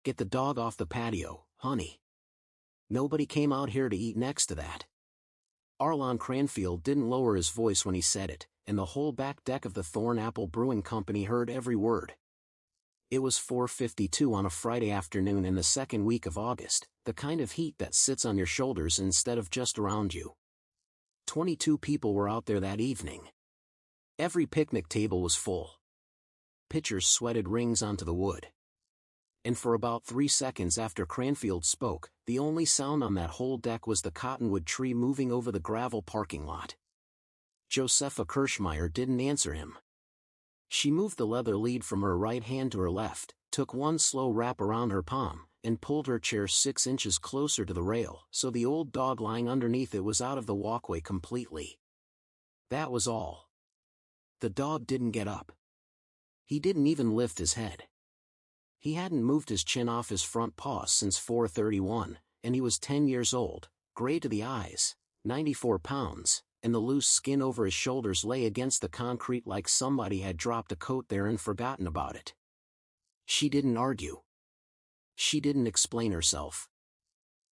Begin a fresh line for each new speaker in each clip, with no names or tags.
Get the dog off the patio, honey. Nobody came out here to eat next to that. Arlon Cranfield didn't lower his voice when he said it, and the whole back deck of the Thorn Apple Brewing Company heard every word. It was 4:52 on a Friday afternoon in the second week of August, the kind of heat that sits on your shoulders instead of just around you. 22 people were out there that evening. Every picnic table was full. Pitchers sweated rings onto the wood. And for about 3 seconds after Cranfield spoke, the only sound on that whole deck was the cottonwood tree moving over the gravel parking lot. Josepha Kershmire didn't answer him. She moved the leather lead from her right hand to her left, took one slow wrap around her palm, and pulled her chair 6 inches closer to the rail so the old dog lying underneath it was out of the walkway completely. That was all. The dog didn't get up. He didn't even lift his head. He hadn't moved his chin off his front paws since 4:31, and he was 10 years old, gray to the eyes, 94 pounds, and the loose skin over his shoulders lay against the concrete like somebody had dropped a coat there and forgotten about it. She didn't argue. She didn't explain herself.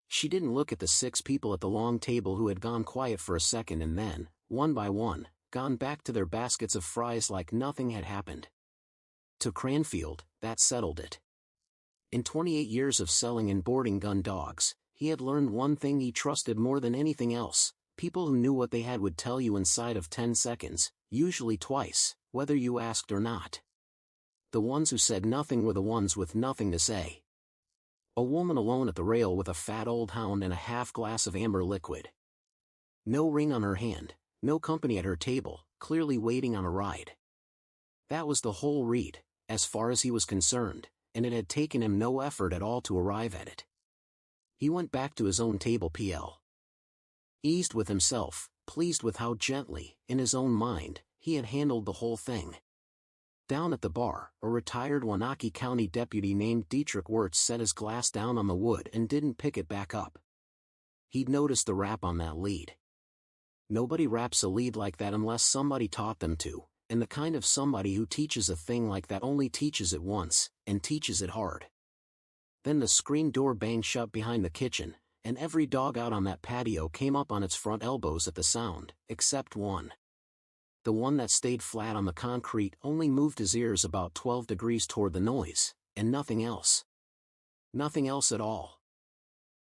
She didn't look at the 6 people at the long table who had gone quiet for a second and then, one by one, gone back to their baskets of fries like nothing had happened. To Cranfield, that settled it. In 28 years of selling and boarding gun dogs, he had learned one thing he trusted more than anything else: people who knew what they had would tell you inside of 10 seconds, usually twice, whether you asked or not. The ones who said nothing were the ones with nothing to say. A woman alone at the rail with a fat old hound and a half glass of amber liquid. No ring on her hand, no company at her table, clearly waiting on a ride. That was the whole read, as far as he was concerned, and it had taken him no effort at all to arrive at it. He went back to his own table pl. Eased with himself, pleased with how gently, in his own mind, he had handled the whole thing. Down at the bar, a retired Waunakee County deputy named Dietrich Wirtz set his glass down on the wood and didn't pick it back up. He'd noticed the wrap on that lead. Nobody wraps a lead like that unless somebody taught them to, and the kind of somebody who teaches a thing like that only teaches it once, and teaches it hard. Then the screen door banged shut behind the kitchen, and every dog out on that patio came up on its front elbows at the sound, except one. The one that stayed flat on the concrete only moved his ears about 12 degrees toward the noise, and nothing else. Nothing else at all.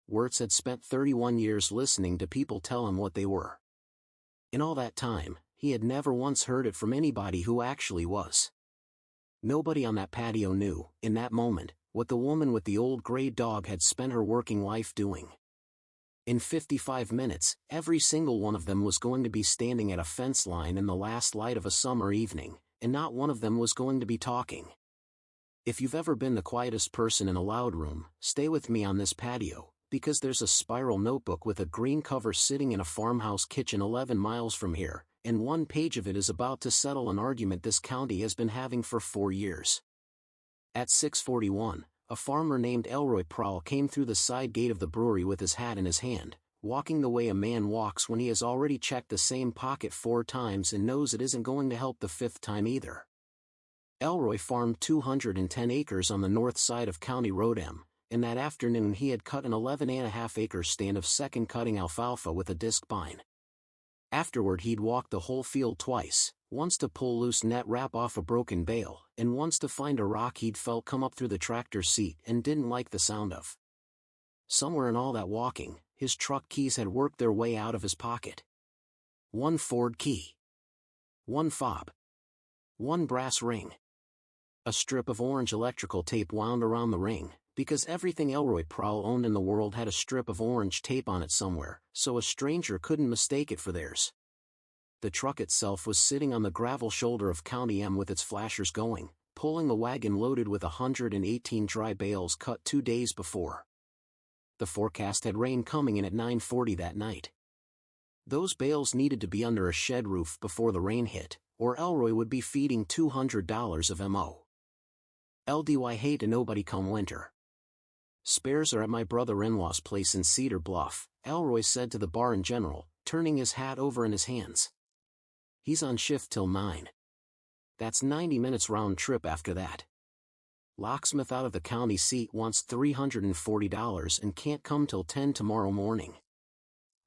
Wirtz had spent 31 years listening to people tell him what they were. In all that time, he had never once heard it from anybody who actually was. Nobody on that patio knew, in that moment, what the woman with the old gray dog had spent her working life doing. In 55 minutes, every single one of them was going to be standing at a fence line in the last light of a summer evening, and not one of them was going to be talking. If you've ever been the quietest person in a loud room, stay with me on this patio, because there's a spiral notebook with a green cover sitting in a farmhouse kitchen 11 miles from here, and one page of it is about to settle an argument this county has been having for 4 years. At 6:41, a farmer named Elroy Prowl came through the side gate of the brewery with his hat in his hand, walking the way a man walks when he has already checked the same pocket 4 times and knows it isn't going to help the 5th time either. Elroy farmed 210 acres on the north side of County Road M, and that afternoon he had cut an 11.5-acre stand of second-cutting alfalfa with a disc bine. Afterward he'd walked the whole field twice, once to pull loose net wrap off a broken bale, and once to find a rock he'd felt come up through the tractor seat and didn't like the sound of. Somewhere in all that walking, his truck keys had worked their way out of his pocket. 1 Ford key. 1 fob. 1 brass ring. A strip of orange electrical tape wound around the ring, because everything Elroy Prowl owned in the world had a strip of orange tape on it somewhere, so a stranger couldn't mistake it for theirs. The truck itself was sitting on the gravel shoulder of County M with its flashers going, pulling a wagon loaded with 118 dry bales cut 2 days before. The forecast had rain coming in at 9:40 that night. Those bales needed to be under a shed roof before the rain hit, or Elroy would be feeding $200 of M.O. LDY hate a nobody come winter. Spares are at my brother-in-law's place in Cedar Bluff, Elroy said to the bar in general, turning his hat over in his hands. He's on shift till 9. That's 90 minutes round trip after that. Locksmith out of the county seat wants $340 and can't come till 10 tomorrow morning.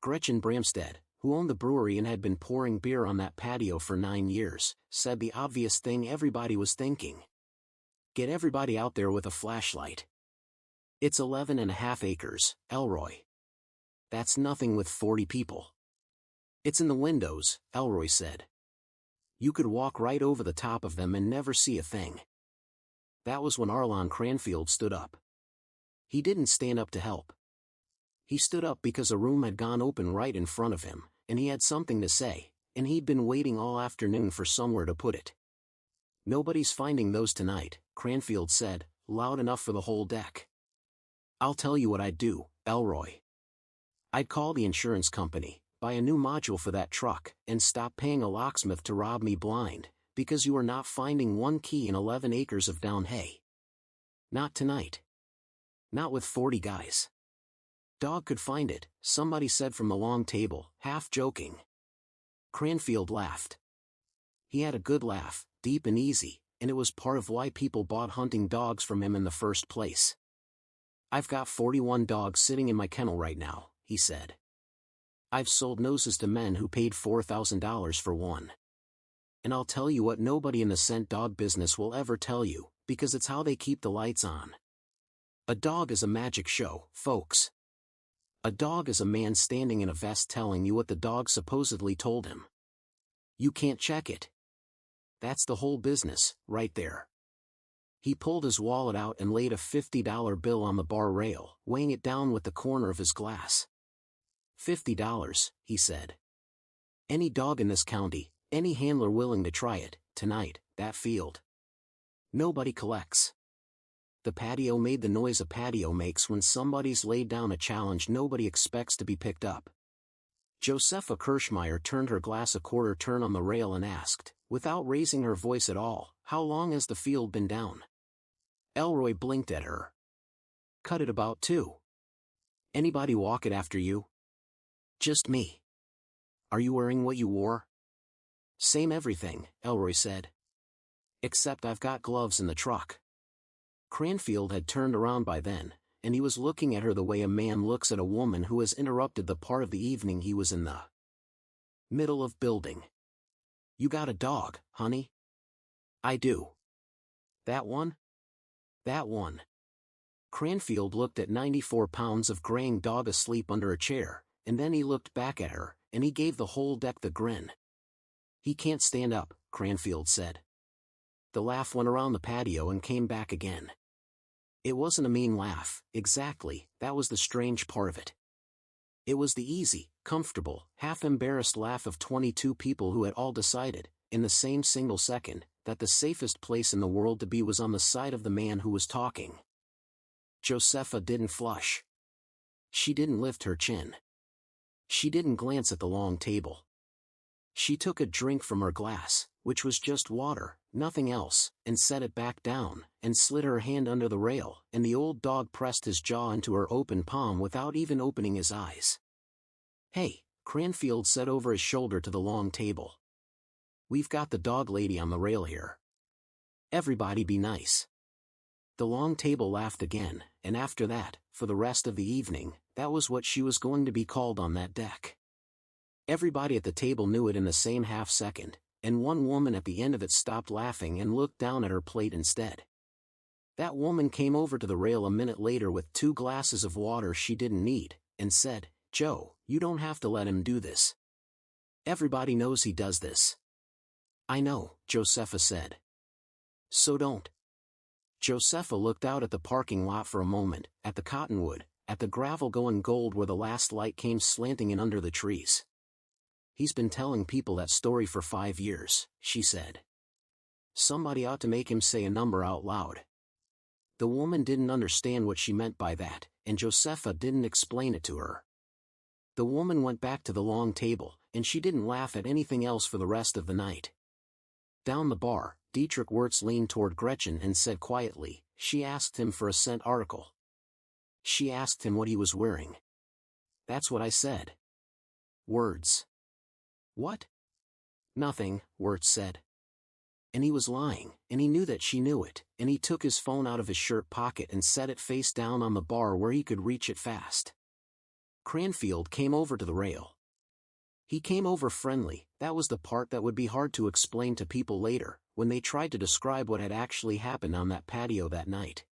Gretchen Bramstead, who owned the brewery and had been pouring beer on that patio for 9 years, said the obvious thing everybody was thinking. Get everybody out there with a flashlight. It's 11.5 acres, Elroy. That's nothing with 40 people. It's in the windows, Elroy said. You could walk right over the top of them and never see a thing. That was when Arlon Cranfield stood up. He didn't stand up to help. He stood up because a room had gone open right in front of him, and he had something to say, and he'd been waiting all afternoon for somewhere to put it. Nobody's finding those tonight, Cranfield said, loud enough for the whole deck. I'll tell you what I'd do, Elroy. I'd call the insurance company, buy a new module for that truck, and stop paying a locksmith to rob me blind, because you are not finding one key in 11 acres of down hay. Not tonight. Not with 40 guys. Dog could find it, somebody said from the long table, half joking. Cranfield laughed. He had a good laugh, deep and easy, and it was part of why people bought hunting dogs from him in the first place. I've got 41 dogs sitting in my kennel right now, he said. I've sold noses to men who paid $4,000 for one. And I'll tell you what nobody in the scent dog business will ever tell you, because it's how they keep the lights on. A dog is a magic show, folks. A dog is a man standing in a vest telling you what the dog supposedly told him. You can't check it. That's the whole business, right there. He pulled his wallet out and laid a $50 bill on the bar rail, weighing it down with the corner of his glass. $50, he said. Any dog in this county, any handler willing to try it, tonight, that field. Nobody collects. The patio made the noise a patio makes when somebody's laid down a challenge nobody expects to be picked up. Josepha Kershmire turned her glass a quarter turn on the rail and asked, without raising her voice at all, how long has the field been down? Elroy blinked at her. Cut it about 2. Anybody walk it after you? Just me. Are you wearing what you wore? Same everything, Elroy said. Except I've got gloves in the truck. Cranfield had turned around by then, and he was looking at her the way a man looks at a woman who has interrupted the part of the evening he was in the middle of building. You got a dog, honey? I do. That one? That one. Cranfield looked at 94 pounds of graying dog asleep under a chair, and then he looked back at her, and he gave the whole deck the grin. He can't stand up, Cranfield said. The laugh went around the patio and came back again. It wasn't a mean laugh, exactly, that was the strange part of it. It was the easy, comfortable, half-embarrassed laugh of 22 people who had all decided, in the same single second, that the safest place in the world to be was on the side of the man who was talking. Josepha didn't flush. She didn't lift her chin. She didn't glance at the long table. She took a drink from her glass, which was just water, nothing else, and set it back down, and slid her hand under the rail, and the old dog pressed his jaw into her open palm without even opening his eyes. Hey, Cranfield said over his shoulder to the long table. We've got the dog lady on the rail here. Everybody be nice. The long table laughed again, and after that, for the rest of the evening, that was what she was going to be called on that deck. Everybody at the table knew it in the same half-second, and one woman at the end of it stopped laughing and looked down at her plate instead. That woman came over to the rail a minute later with 2 glasses of water she didn't need, and said, Joe, you don't have to let him do this. Everybody knows he does this. I know, Josepha said. So don't. Josepha looked out at the parking lot for a moment, at the cottonwood, at the gravel going gold where the last light came slanting in under the trees. He's been telling people that story for 5 years, she said. Somebody ought to make him say a number out loud. The woman didn't understand what she meant by that, and Josepha didn't explain it to her. The woman went back to the long table, and she didn't laugh at anything else for the rest of the night. Down the bar, Dietrich Wirtz leaned toward Gretchen and said quietly, she asked him for a scent article. She asked him what he was wearing. That's what I said. Words. What? Nothing, Wirtz said. And he was lying, and he knew that she knew it, and he took his phone out of his shirt pocket and set it face down on the bar where he could reach it fast. Cranfield came over to the rail. He came over friendly. That was the part that would be hard to explain to people later, when they tried to describe what had actually happened on that patio that night.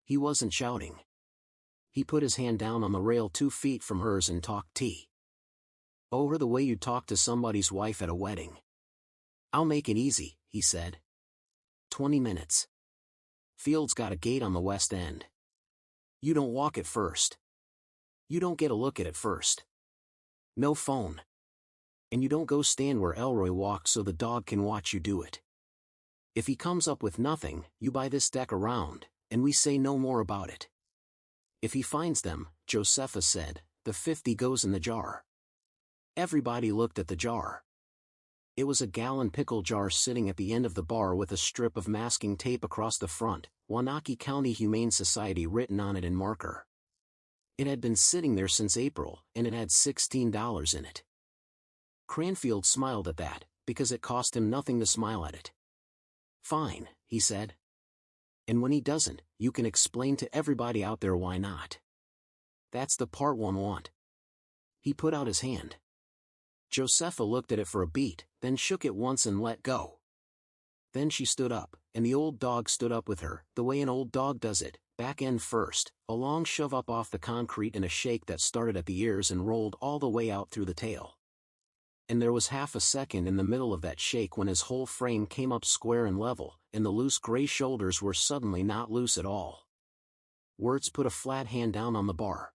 He wasn't shouting. He put his hand down on the rail 2 feet from hers and talked tea. Over the way you talk to somebody's wife at a wedding. "I'll make it easy," he said. 20 minutes. Field's got a gate on the west end. You don't walk it first. You don't get a look at it first. No phone. And you don't go stand where Elroy walked so the dog can watch you do it. If he comes up with nothing, you buy this deck around, and we say no more about it. If he finds them, Josepha said, the 50 goes in the jar. Everybody looked at the jar. It was a gallon pickle jar sitting at the end of the bar with a strip of masking tape across the front, Waunakee County Humane Society written on it in marker. It had been sitting there since April, and it had $16 in it. Cranfield smiled at that, because it cost him nothing to smile at it. "Fine," he said. "And when he doesn't, you can explain to everybody out there why not. That's the part one want." He put out his hand. Josepha looked at it for a beat, then shook it once and let go. Then she stood up, and the old dog stood up with her, the way an old dog does it, back end first, a long shove up off the concrete and a shake that started at the ears and rolled all the way out through the tail. And there was half a second in the middle of that shake when his whole frame came up square and level, and the loose gray shoulders were suddenly not loose at all. Wirtz put a flat hand down on the bar.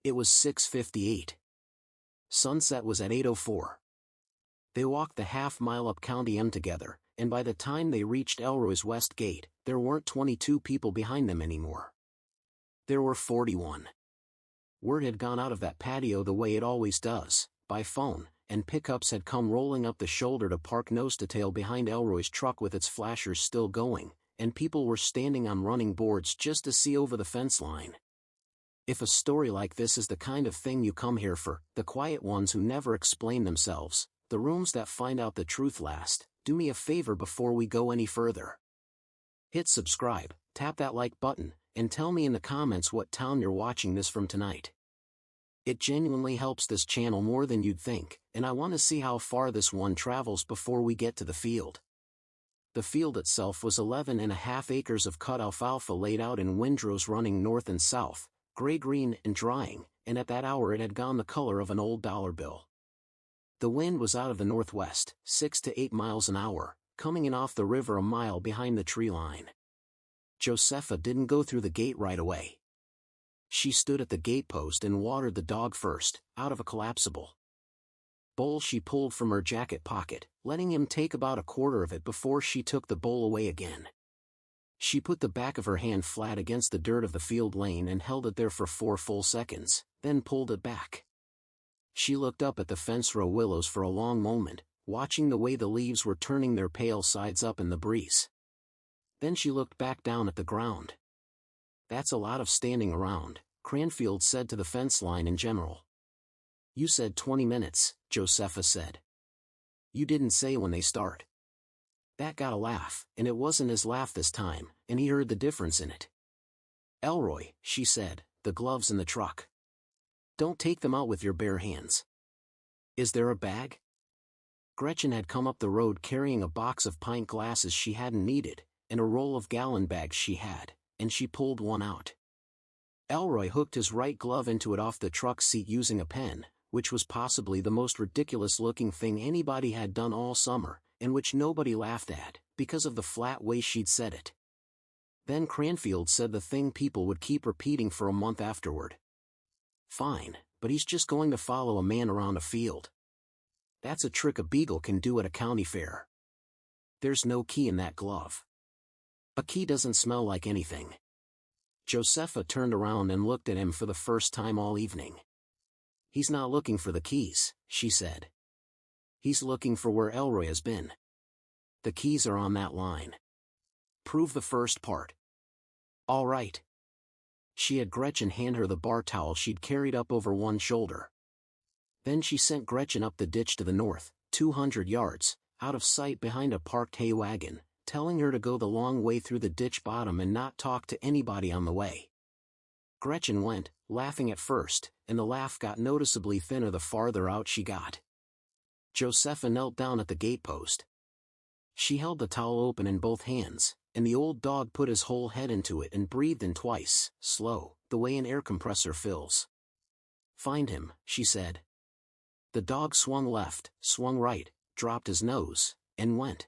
It was 6:58. Sunset was at 8:04. They walked the half-mile up County M together, and by the time they reached Elroy's west gate, there weren't 22 people behind them anymore. There were 41. Word had gone out of that patio the way it always does, by phone, and pickups had come rolling up the shoulder to park nose-to-tail behind Elroy's truck with its flashers still going, and people were standing on running boards just to see over the fence line. If a story like this is the kind of thing you come here for, the quiet ones who never explain themselves, the rooms that find out the truth last, do me a favor before we go any further. Hit subscribe, tap that like button, and tell me in the comments what town you're watching this from tonight. It genuinely helps this channel more than you'd think, and I want to see how far this one travels before we get to the field. The field itself was 11.5 acres of cut alfalfa laid out in windrows running north and south, gray-green and drying, and at that hour it had gone the color of an old dollar bill. The wind was out of the northwest, 6 to 8 miles an hour, coming in off the river a mile behind the tree line. Josepha didn't go through the gate right away. She stood at the gatepost and watered the dog first, out of a collapsible bowl she pulled from her jacket pocket, letting him take about a quarter of it before she took the bowl away again. She put the back of her hand flat against the dirt of the field lane and held it there for 4 full seconds, then pulled it back. She looked up at the fence row willows for a long moment, watching the way the leaves were turning their pale sides up in the breeze. Then she looked back down at the ground. "That's a lot of standing around," Cranfield said to the fence line in general. "You said 20 minutes, Josepha said. You didn't say when they start." That got a laugh, and it wasn't his laugh this time, and he heard the difference in it. "Elroy," she said, "the gloves in the truck. Don't take them out with your bare hands. Is there a bag?" Gretchen had come up the road carrying a box of pint glasses she hadn't needed, and a roll of gallon bags she had, and she pulled one out. Elroy hooked his right glove into it off the truck seat using a pen, which was possibly the most ridiculous-looking thing anybody had done all summer, and which nobody laughed at, because of the flat way she'd said it. Then Cranfield said the thing people would keep repeating for a month afterward. "Fine, but he's just going to follow a man around a field. That's a trick a beagle can do at a county fair. There's no key in that glove. A key doesn't smell like anything." Josepha turned around and looked at him for the first time all evening. "He's not looking for the keys," she said. "He's looking for where Elroy has been. The keys are on that line. Prove the first part." "All right." She had Gretchen hand her the bar towel she'd carried up over one shoulder. Then she sent Gretchen up the ditch to the north, 200 yards, out of sight behind a parked hay wagon, telling her to go the long way through the ditch bottom and not talk to anybody on the way. Gretchen went, laughing at first, and the laugh got noticeably thinner the farther out she got. Josepha knelt down at the gatepost. She held the towel open in both hands, and the old dog put his whole head into it and breathed in twice, slow, the way an air compressor fills. "Find him," she said. The dog swung left, swung right, dropped his nose, and went.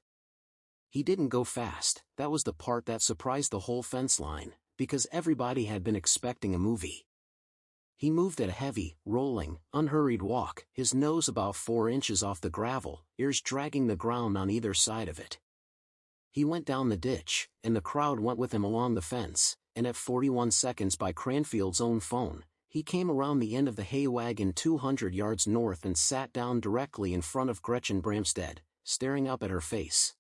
He didn't go fast. That was the part that surprised the whole fence line, because everybody had been expecting a movie. He moved at a heavy, rolling, unhurried walk, his nose about 4 inches off the gravel, ears dragging the ground on either side of it. He went down the ditch, and the crowd went with him along the fence, and at 41 seconds by Cranfield's own phone, he came around the end of the hay wagon 200 yards north and sat down directly in front of Gretchen Bramstead, staring up at her face.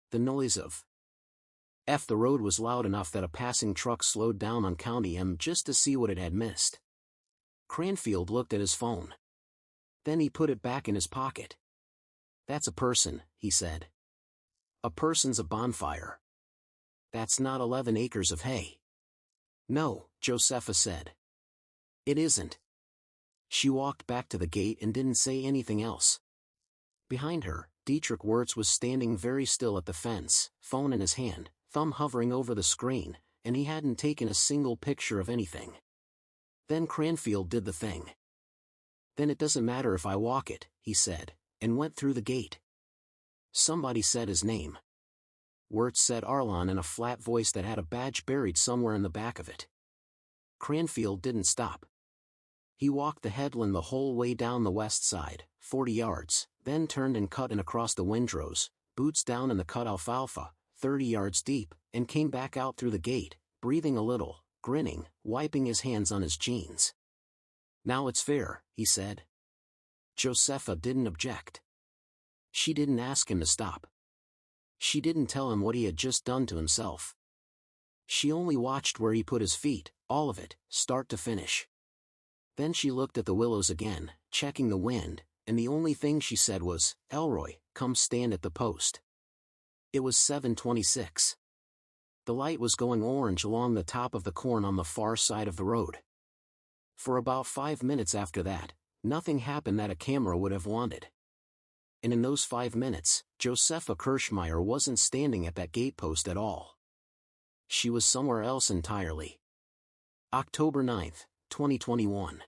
The noise of the road was loud enough that a passing truck slowed down on County M just to see what it had missed. Cranfield looked at his phone. Then he put it back in his pocket. "That's a person," he said. "A person's a bonfire. That's not 11 acres of hay." "No," Josepha said. "It isn't." She walked back to the gate and didn't say anything else. Behind her, Dietrich Wirtz was standing very still at the fence, phone in his hand, thumb hovering over the screen, and he hadn't taken a single picture of anything. Then Cranfield did the thing. "Then it doesn't matter if I walk it," he said, and went through the gate. Somebody said his name. Wirtz said Arlon in a flat voice that had a badge buried somewhere in the back of it. Cranfield didn't stop. He walked the headland the whole way down the west side, 40 yards, then turned and cut in across the windrows, boots down in the cut alfalfa, 30 yards deep, and came back out through the gate, breathing a little, grinning, wiping his hands on his jeans. "Now it's fair," he said. Josepha didn't object. She didn't ask him to stop. She didn't tell him what he had just done to himself. She only watched where he put his feet, all of it, start to finish. Then she looked at the willows again, checking the wind, and the only thing she said was, "Elroy, come stand at the post." It was 7:26. The light was going orange along the top of the corn on the far side of the road. For about 5 minutes after that, nothing happened that a camera would have wanted. And in those 5 minutes, Josepha Kershmire wasn't standing at that gatepost at all. She was somewhere else entirely. October 9th, 2021.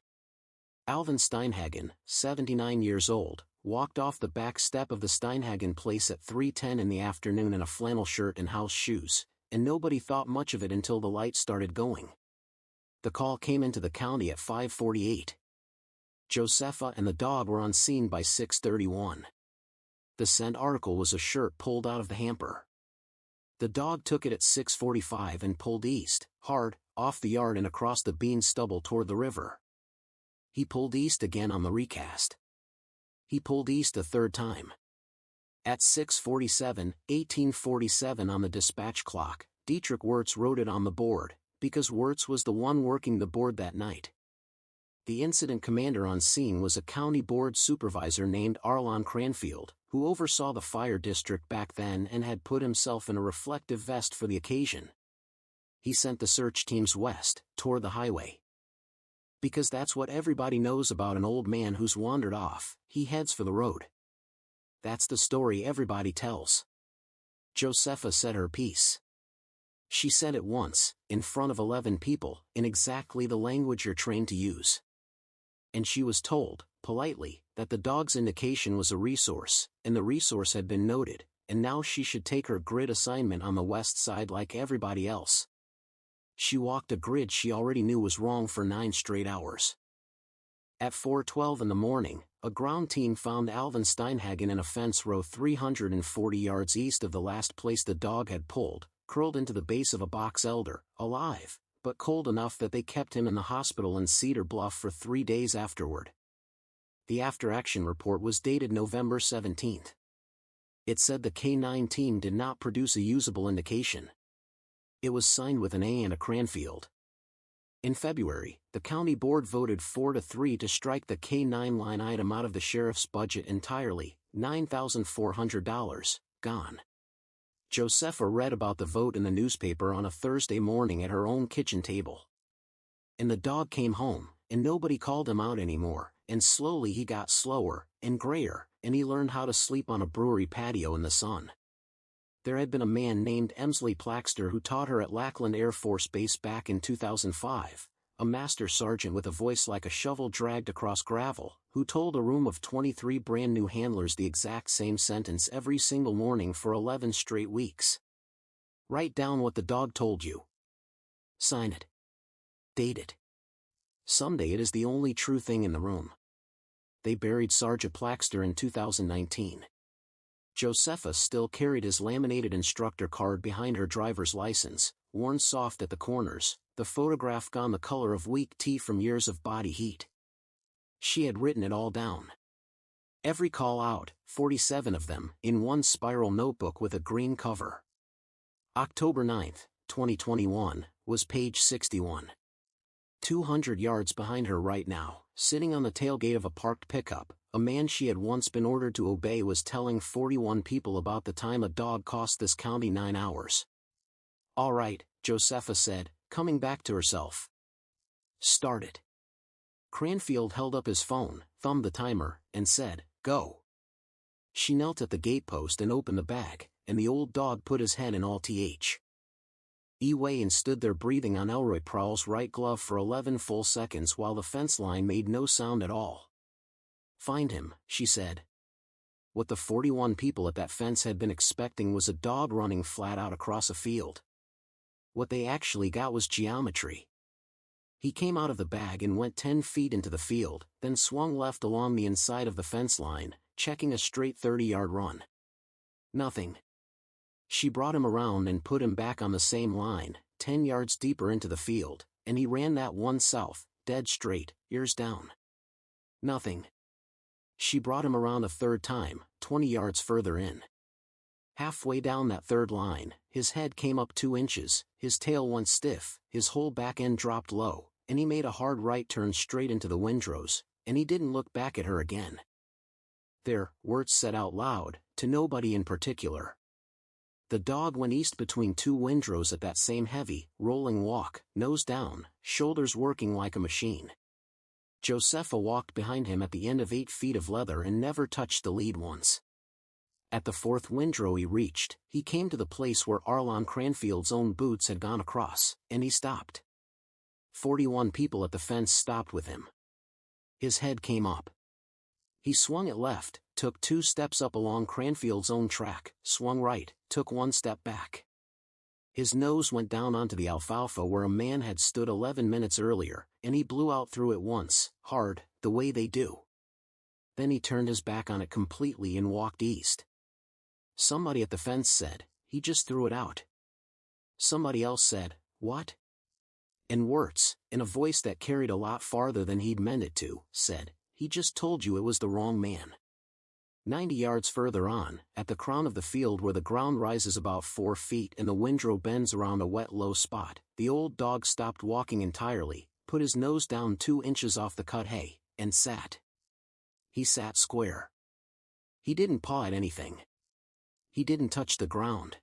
Alvin Steinhagen, 79 years old, walked off the back step of the Steinhagen place at 3:10 in the afternoon in a flannel shirt and house shoes, and nobody thought much of it until the lights started going. The call came into the county at 5:48. Josepha and the dog were on scene by 6:31. The sent article was a shirt pulled out of the hamper. The dog took it at 6:45 and pulled east, hard, off the yard and across the bean stubble toward the river. He pulled east again on the recast. He pulled east a third time. At 6:47, 1847 on the dispatch clock, Dietrich Wirtz wrote it on the board, because Wirtz was the one working the board that night. The incident commander on scene was a county board supervisor named Arlon Cranfield, who oversaw the fire district back then and had put himself in a reflective vest for the occasion. He sent the search teams west, toward the highway. Because that's what everybody knows about an old man who's wandered off, he heads for the road. That's the story everybody tells. Josepha said her piece. She said it once, in front of 11 people, in exactly the language you're trained to use. And she was told, politely, that the dog's indication was a resource, and the resource had been noted, and now she should take her grid assignment on the west side like everybody else. She walked a grid she already knew was wrong for 9 straight hours. At 4:12 in the morning, a ground team found Alvin Steinhagen in a fence row 340 yards east of the last place the dog had pulled, curled into the base of a box elder, alive, but cold enough that they kept him in the hospital in Cedar Bluff for 3 days afterward. The after-action report was dated November 17. It said the K9 team did not produce a usable indication. It was signed with an A and a Cranfield. In February, the county board voted 4-3 to strike the K9 line item out of the sheriff's budget entirely, $9,400, gone. Josepha read about the vote in the newspaper on a Thursday morning at her own kitchen table. And the dog came home, and nobody called him out anymore, and slowly he got slower, and grayer, and he learned how to sleep on a brewery patio in the sun. There had been a man named Emsley Plaxter who taught her at Lackland Air Force Base back in 2005, a master sergeant with a voice like a shovel dragged across gravel, who told a room of 23 brand new handlers the exact same sentence every single morning for 11 straight weeks. Write down what the dog told you. Sign it. Date it. Someday it is the only true thing in the room. They buried Sergeant Plaxter in 2019. Josepha still carried his laminated instructor card behind her driver's license, worn soft at the corners, the photograph gone the color of weak tea from years of body heat. She had written it all down. Every call out, 47 of them, in one spiral notebook with a green cover. October 9, 2021, was page 61. 200 yards behind her right now, sitting on the tailgate of a parked pickup, a man she had once been ordered to obey was telling 41 people about the time a dog cost this county 9 hours. "All right," Josepha said, coming back to herself. "Start it." Cranfield held up his phone, thumbed the timer, and said, "Go." She knelt at the gatepost and opened the bag, and the old dog put his head in Alt-H. Eway and stood there breathing on Elroy Prowl's right glove for 11 full seconds while the fence line made no sound at all. "Find him," she said. What the 41 people at that fence had been expecting was a dog running flat out across a field. What they actually got was geometry. He came out of the bag and went 10 feet into the field, then swung left along the inside of the fence line, checking a straight 30-yard run. Nothing. She brought him around and put him back on the same line, 10 yards deeper into the field, and he ran that one south, dead straight, ears down. Nothing. She brought him around a third time, 20 yards further in. Halfway down that third line, his head came up 2 inches, his tail went stiff, his whole back end dropped low, and he made a hard right turn straight into the windrows, and he didn't look back at her again. There, Wirtz said out loud, to nobody in particular. The dog went east between 2 windrows at that same heavy, rolling walk, nose down, shoulders working like a machine. Josepha walked behind him at the end of 8 feet of leather and never touched the lead once. At the 4th windrow he reached, he came to the place where Arlon Cranfield's own boots had gone across, and he stopped. 41 people at the fence stopped with him. His head came up. He swung it left, took 2 steps up along Cranfield's own track, swung right, took 1 step back. His nose went down onto the alfalfa where a man had stood 11 minutes earlier, and he blew out through it once, hard, the way they do. Then he turned his back on it completely and walked east. Somebody at the fence said, "He just threw it out." Somebody else said, "What?" And Wirtz, in a voice that carried a lot farther than he'd meant it to, said, "He just told you it was the wrong man." 90 yards further on, at the crown of the field where the ground rises about 4 feet and the windrow bends around a wet low spot, the old dog stopped walking entirely, put his nose down 2 inches off the cut hay, and sat. He sat square. He didn't paw at anything. He didn't touch the ground.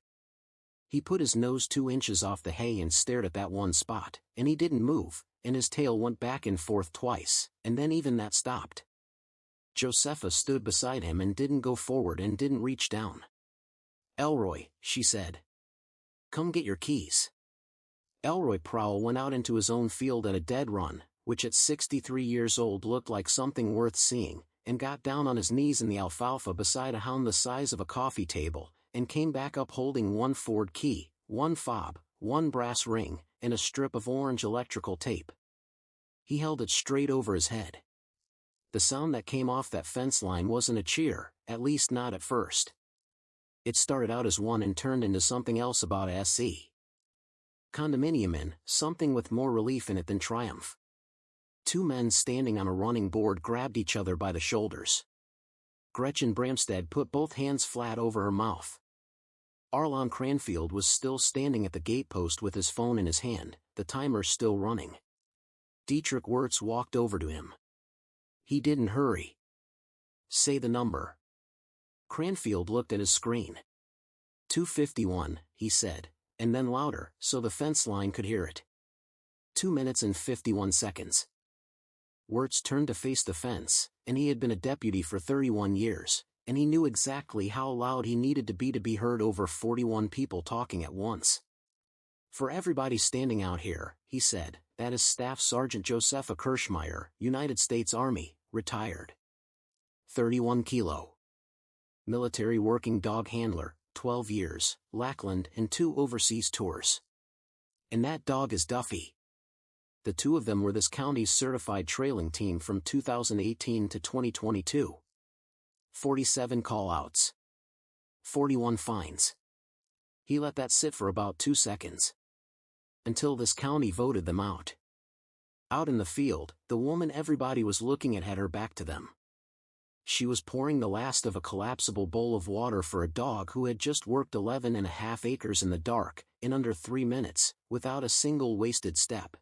He put his nose 2 inches off the hay and stared at that one spot, and he didn't move, and his tail went back and forth twice, and then even that stopped. Josepha stood beside him and didn't go forward and didn't reach down. "Elroy," she said. "Come get your keys." Elroy Prowl went out into his own field at a dead run, which at 63 years old looked like something worth seeing, and got down on his knees in the alfalfa beside a hound the size of a coffee table, and came back up holding 1 Ford key, 1 fob, 1 brass ring, and a strip of orange electrical tape. He held it straight over his head. The sound that came off that fence line wasn't a cheer, at least not at first. It started out as one and turned into something else about a SC. Condominium in, something with more relief in it than triumph. 2 men standing on a running board grabbed each other by the shoulders. Gretchen Bramstead put both hands flat over her mouth. Arlon Cranfield was still standing at the gatepost with his phone in his hand, the timer still running. Dietrich Wirtz walked over to him. He didn't hurry. "Say the number." Cranfield looked at his screen. 2:51, he said, and then louder, so the fence line could hear it. 2 minutes and 51 seconds. Wirtz turned to face the fence, and he had been a deputy for 31 years, and he knew exactly how loud he needed to be heard over 41 people talking at once. For everybody standing out here, he said, that is Staff Sergeant Josepha Kershmire, United States Army, retired. 31 kilo. Military working dog handler, 12 years, Lackland and 2 overseas tours. And that dog is Duffy. The 2 of them were this county's certified trailing team from 2018 to 2022. 47 call-outs. 41 fines. He let that sit for about 2 seconds. Until this county voted them out. Out in the field, the woman everybody was looking at had her back to them. She was pouring the last of a collapsible bowl of water for a dog who had just worked 11.5 acres in the dark, in under 3 minutes, without a single wasted step.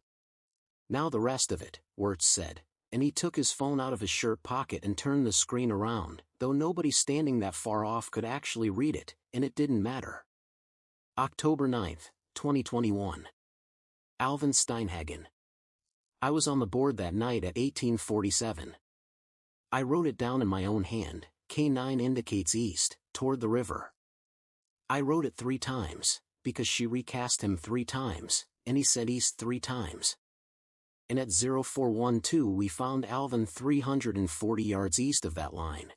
Now the rest of it, Wirtz said, and he took his phone out of his shirt pocket and turned the screen around, though nobody standing that far off could actually read it, and it didn't matter. October 9, 2021. Alvin Steinhagen. I was on the board that night at 1847. I wrote it down in my own hand. K9 indicates east, toward the river. I wrote it 3 times, because she recast him 3 times, and he said east 3 times. And at 0412 we found Alvin 340 yards east of that line.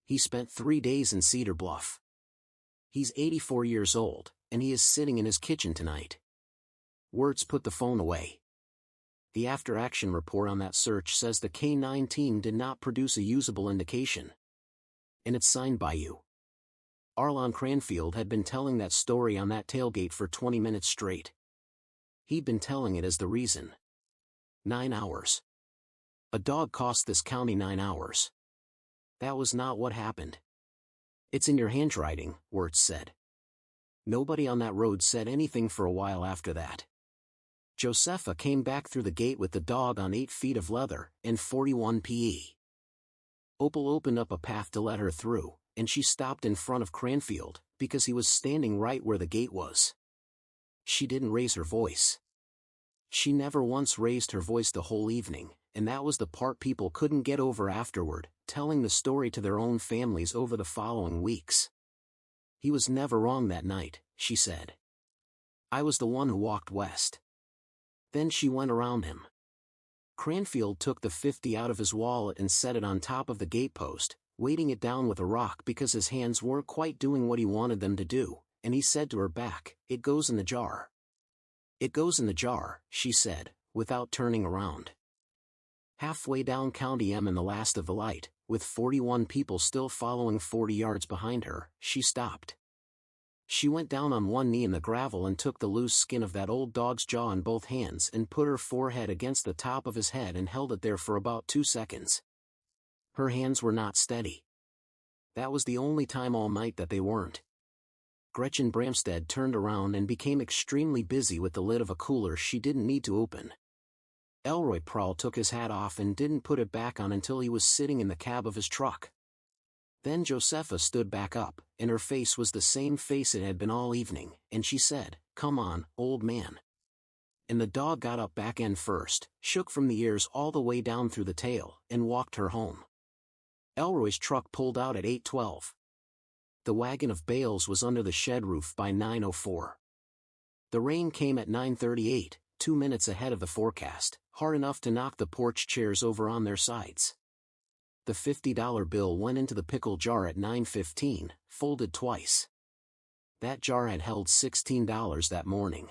He spent 3 days in Cedar Bluff. He's 84 years old, and he is sitting in his kitchen tonight. Wirtz put the phone away. The after-action report on that search says the K9 team did not produce a usable indication. And it's signed by you. Arlon Cranfield had been telling that story on that tailgate for 20 minutes straight. He'd been telling it as the reason. 9 hours. A dog cost this county 9 hours. That was not what happened. It's in your handwriting, Wirtz said. Nobody on that road said anything for a while after that. Josepha came back through the gate with the dog on 8 feet of leather and 41 PE. Opal opened up a path to let her through, and she stopped in front of Cranfield, because he was standing right where the gate was. She didn't raise her voice. She never once raised her voice the whole evening, and that was the part people couldn't get over afterward, telling the story to their own families over the following weeks. He was never wrong that night, she said. I was the one who walked west. Then she went around him. Cranfield took the 50 out of his wallet and set it on top of the gatepost, weighting it down with a rock because his hands weren't quite doing what he wanted them to do, and he said to her back, "It goes in the jar." "It goes in the jar," she said, without turning around. Halfway down County M in the last of the light, with 41 people still following 40 yards behind her, she stopped. She went down on one knee in the gravel and took the loose skin of that old dog's jaw in both hands and put her forehead against the top of his head and held it there for about 2 seconds. Her hands were not steady. That was the only time all night that they weren't. Gretchen Bramstead turned around and became extremely busy with the lid of a cooler she didn't need to open. Elroy Prowl took his hat off and didn't put it back on until he was sitting in the cab of his truck. Then Josepha stood back up, and her face was the same face it had been all evening, and she said, "Come on, old man." And the dog got up back end first, shook from the ears all the way down through the tail, and walked her home. Elroy's truck pulled out at 8:12. The wagon of bales was under the shed roof by 9:04. The rain came at 9:38, 2 minutes ahead of the forecast, hard enough to knock the porch chairs over on their sides. The $50 bill went into the pickle jar at 9:15, folded twice. That jar had held $16 that morning.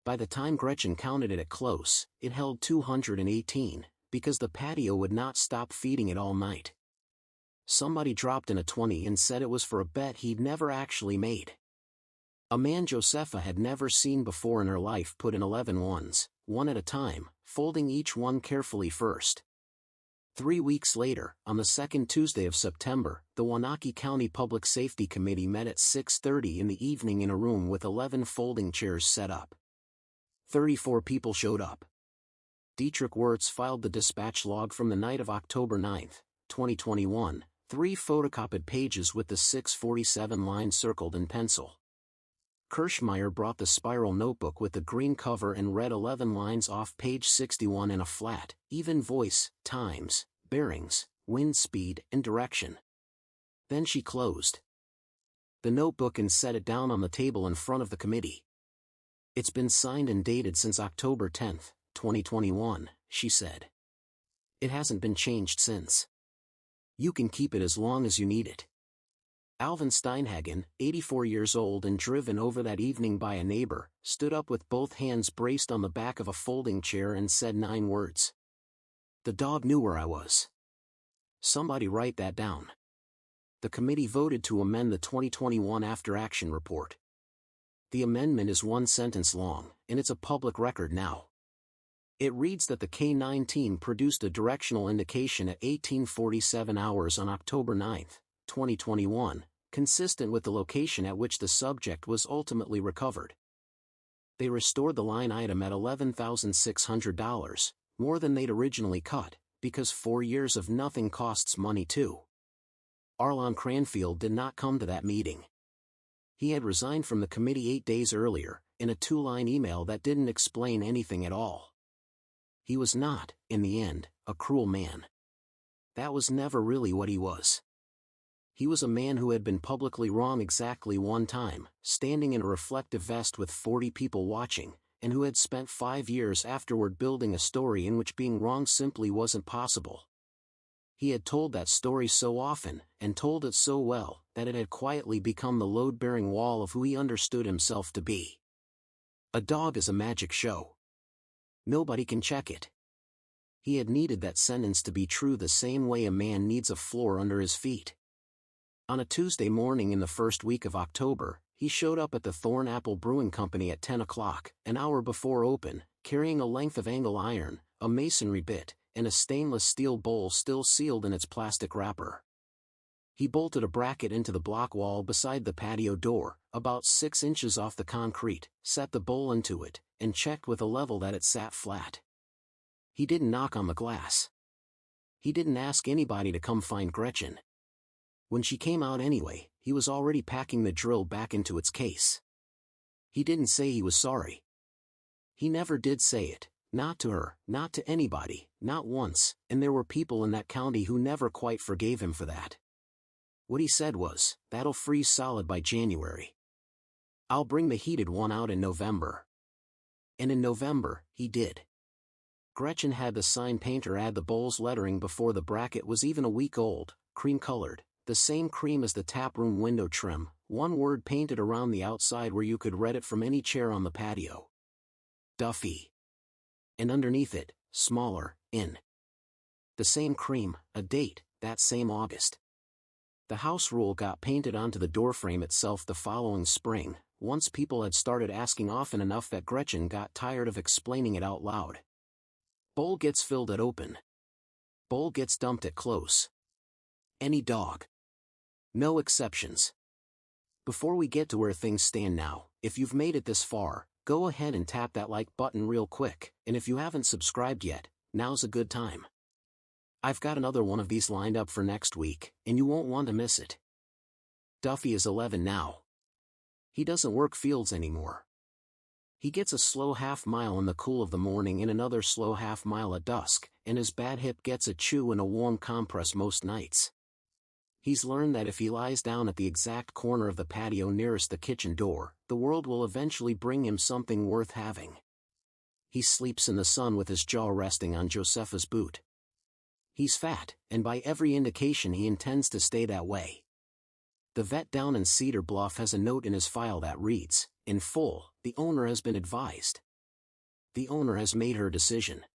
By the time Gretchen counted it at close, it held $218, because the patio would not stop feeding it all night. Somebody dropped in a 20 and said it was for a bet he'd never actually made. A man Josepha had never seen before in her life put in 11 ones, one at a time, folding each one carefully first. 3 weeks later, on the second Tuesday of September, the Waunakee County Public Safety Committee met at 6:30 in the evening in a room with 11 folding chairs set up. 34 people showed up. Dietrich Wirtz filed the dispatch log from the night of October 9, 2021, 3 photocopied pages with the 647 line circled in pencil. Kershmire brought the spiral notebook with the green cover and read 11 lines off page 61 in a flat, even voice, times, bearings, wind speed, and direction. Then she closed the notebook and set it down on the table in front of the committee. "It's been signed and dated since October 10, 2021, she said. "It hasn't been changed since. You can keep it as long as you need it." Alvin Steinhagen, 84 years old and driven over that evening by a neighbor, stood up with both hands braced on the back of a folding chair and said 9 words. "The dog knew where I was." Somebody write that down. The committee voted to amend the 2021 After Action Report. The amendment is 1 sentence long, and it's a public record now. It reads that the K9 team produced a directional indication at 1847 hours on October 9, 2021, consistent with the location at which the subject was ultimately recovered. They restored the line item at $11,600, more than they'd originally cut, because 4 years of nothing costs money too. Arlon Cranfield did not come to that meeting. He had resigned from the committee 8 days earlier, in a 2-line email that didn't explain anything at all. He was not, in the end, a cruel man. That was never really what he was. He was a man who had been publicly wrong exactly 1 time, standing in a reflective vest with 40 people watching, and who had spent 5 years afterward building a story in which being wrong simply wasn't possible. He had told that story so often, and told it so well, that it had quietly become the load-bearing wall of who he understood himself to be. A dog is a magic show. Nobody can check it. He had needed that sentence to be true the same way a man needs a floor under his feet. On a Tuesday morning in the first week of October, he showed up at the Thorn Apple Brewing Company at 10 o'clock, an hour before open, carrying a length of angle iron, a masonry bit, and a stainless steel bowl still sealed in its plastic wrapper. He bolted a bracket into the block wall beside the patio door, about 6 inches off the concrete, set the bowl into it, and checked with a level that it sat flat. He didn't knock on the glass. He didn't ask anybody to come find Gretchen. When she came out anyway, he was already packing the drill back into its case. He didn't say he was sorry. He never did say it. Not to her, not to anybody, not once, and there were people in that county who never quite forgave him for that. What he said was, "That'll freeze solid by January. I'll bring the heated one out in November." And in November, he did. Gretchen had the sign painter add the bowl's lettering before the bracket was even a week old, cream-colored, the same cream as the taproom window trim, 1 word painted around the outside where you could read it from any chair on the patio. Duffy. And underneath it, smaller, in the same cream, a date, that same August. The house rule got painted onto the doorframe itself the following spring, once people had started asking often enough that Gretchen got tired of explaining it out loud. Bowl gets filled at open. Bowl gets dumped at close. Any dog. No exceptions. Before we get to where things stand now, if you've made it this far, go ahead and tap that like button real quick, and if you haven't subscribed yet, now's a good time. I've got another one of these lined up for next week, and you won't want to miss it. Duffy is 11 now. He doesn't work fields anymore. He gets a slow half-mile in the cool of the morning and another slow half-mile at dusk, and his bad hip gets a chew and a warm compress most nights. He's learned that if he lies down at the exact corner of the patio nearest the kitchen door, the world will eventually bring him something worth having. He sleeps in the sun with his jaw resting on Josepha's boot. He's fat, and by every indication he intends to stay that way. The vet down in Cedar Bluff has a note in his file that reads, "In full, the owner has been advised." The owner has made her decision.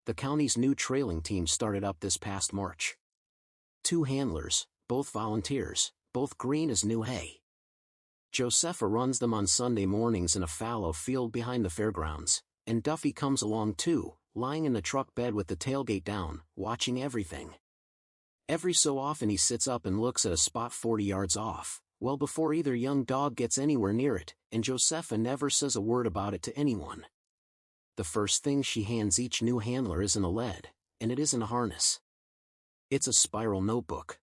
The county's new trailing team started up this past March. 2 handlers, both volunteers, both green as new hay. Josepha runs them on Sunday mornings in a fallow field behind the fairgrounds, and Duffy comes along too, lying in the truck bed with the tailgate down, watching everything. Every so often he sits up and looks at a spot 40 yards off, well before either young dog gets anywhere near it, and Josepha never says a word about it to anyone. The first thing she hands each new handler isn't a lead, and it isn't a harness. It's a spiral notebook.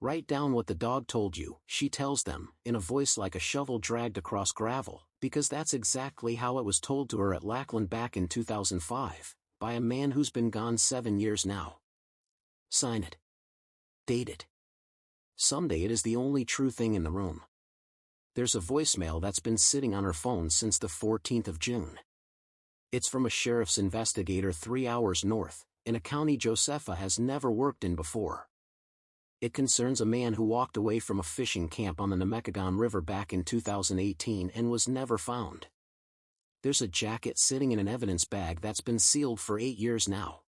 Write down what the dog told you, she tells them, in a voice like a shovel dragged across gravel, because that's exactly how it was told to her at Lackland back in 2005, by a man who's been gone 7 years now. Sign it. Date it. Someday it is the only true thing in the room. There's a voicemail that's been sitting on her phone since the 14th of June. It's from a sheriff's investigator 3 hours north, in a county Josepha has never worked in before. It concerns a man who walked away from a fishing camp on the Nemecagon River back in 2018 and was never found. There's a jacket sitting in an evidence bag that's been sealed for 8 years now.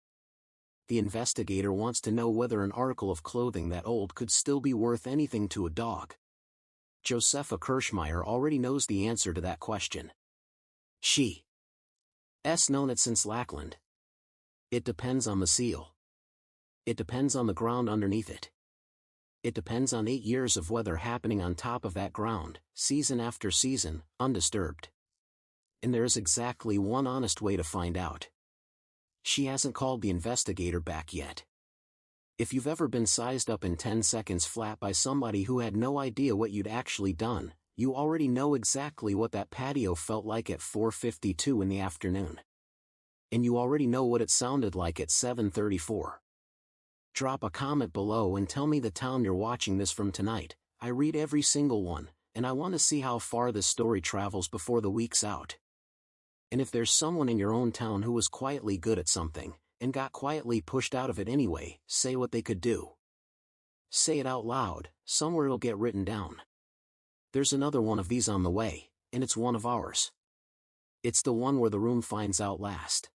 The investigator wants to know whether an article of clothing that old could still be worth anything to a dog. Josepha Kershmire already knows the answer to that question. She's known it since Lackland. It depends on the seal. It depends on the ground underneath it. It depends on 8 years of weather happening on top of that ground, season after season, undisturbed. And there is exactly one honest way to find out. She hasn't called the investigator back yet. If you've ever been sized up in 10 seconds flat by somebody who had no idea what you'd actually done, you already know exactly what that patio felt like at 4:52 in the afternoon. And you already know what it sounded like at 7:34. Drop a comment below and tell me the town you're watching this from tonight. I read every single one, and I want to see how far this story travels before the week's out. And if there's someone in your own town who was quietly good at something, and got quietly pushed out of it anyway, say what they could do. Say it out loud, somewhere it'll get written down. There's another one of these on the way, and it's one of ours. It's the one where the room finds out last.